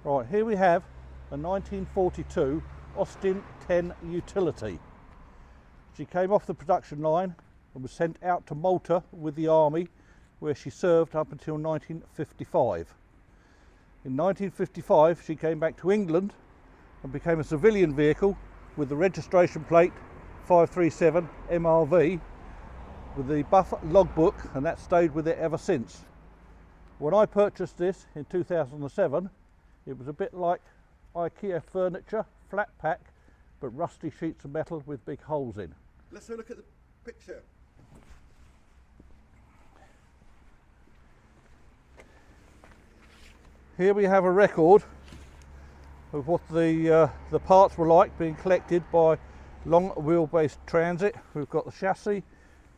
Right, here we have a 1942 Austin 10 utility. She came off the production line and was sent out to Malta with the army, where she served up until 1955. In 1955 she came back to England and became a civilian vehicle with the registration plate 537 MRV with the Buff logbook, and that stayed with it ever since. When I purchased this in 2007, it was a bit like IKEA furniture, flat pack, but rusty sheets of metal with big holes in. Let's have a look at the picture. Here we have a record of what the parts were like being collected by long wheelbase transit. We've got the chassis,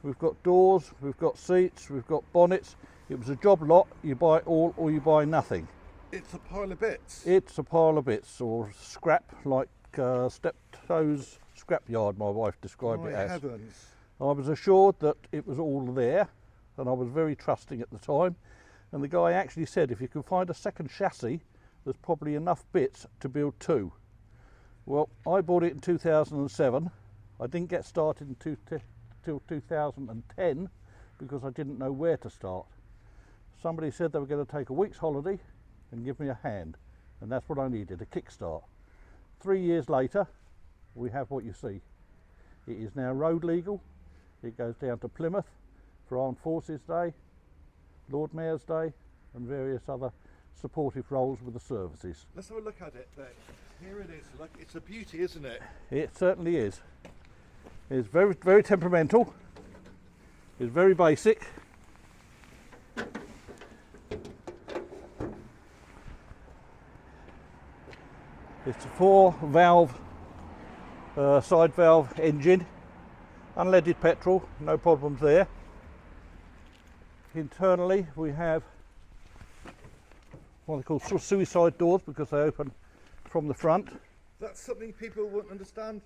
we've got doors, we've got seats, we've got bonnets. It was a job lot. You buy all or you buy nothing. It's a pile of bits. It's a pile of bits, or scrap, like Steptoe's scrapyard, my wife described it as. Heavens. I was assured that it was all there, and I was very trusting at the time. And the guy actually said if you can find a second chassis, there's probably enough bits to build two. Well, I bought it in 2007. I didn't get started until 2010 because I didn't know where to start. Somebody said they were going to take a week's holiday and give me a hand, and that's what I needed, a kickstart. 3 years later, we have what you see. It is now road legal. It goes down to Plymouth for Armed Forces Day, Lord Mayor's Day, and various other supportive roles with the services. Let's have a look at it then. Here it is. Look, it's a beauty, isn't it? It certainly is. It's very, very temperamental. It's very basic. It's a 4-valve side valve engine, unleaded petrol, no problems there. Internally we have what they call suicide doors because they open from the front. That's something people won't understand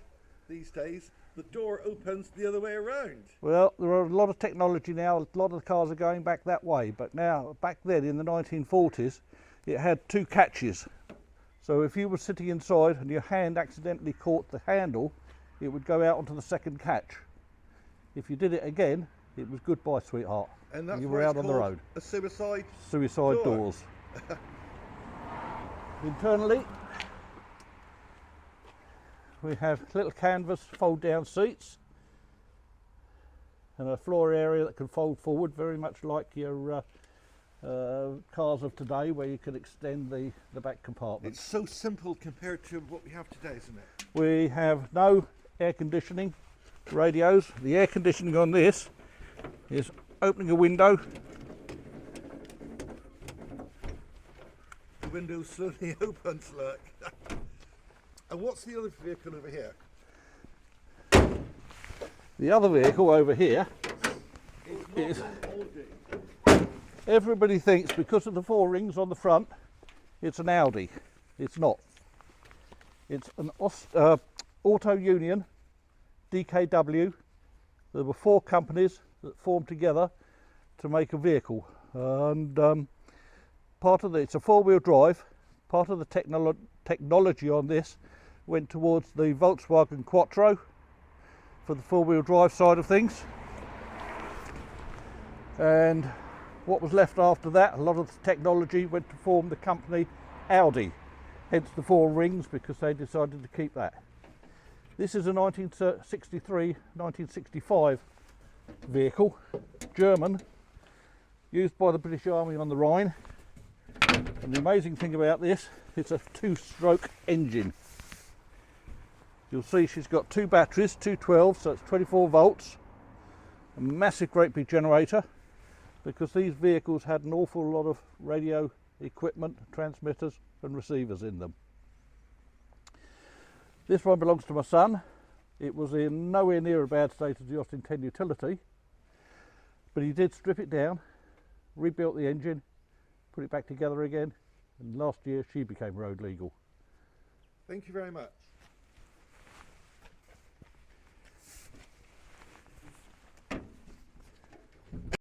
these days. The door opens the other way around. Well, there are a lot of technology now. A lot of the cars are going back that way, but now back then in the 1940s it had two catches. So if you were sitting inside and your hand accidentally caught the handle, it would go out onto the second catch. If you did it again, it was goodbye, sweetheart. And that's you were out on the road. A suicide door. Doors. Internally, we have little canvas fold-down seats and a floor area that can fold forward, very much like your cars of today, where you can extend the back compartment. It's so simple compared to what we have today, isn't it? We have no air conditioning radios. The air conditioning on this is opening a window. The window slowly opens, look. And what's the other vehicle over here? The other vehicle over here is everybody thinks because of the 4 rings on the front, it's an Audi. It's not. It's an Auto Union DKW. There were 4 companies that formed together to make a vehicle, and part of it's a 4-wheel drive. Part of the technology on this went towards the Volkswagen Quattro for the 4-wheel drive side of things, and what was left after that, a lot of the technology went to form the company AUDI, hence the 4 rings, because they decided to keep that. This is a 1963-1965 vehicle, German, used by the British Army on the Rhine. And the amazing thing about this, it's a 2-stroke engine. You'll see she's got 2 batteries, 212, so it's 24 volts, a massive great big generator, because these vehicles had an awful lot of radio equipment, transmitters and receivers in them. This one belongs to my son. It was in nowhere near a bad state as the Austin 10 utility, but he did strip it down, rebuilt the engine, put it back together again, and last year she became road legal. Thank you very much.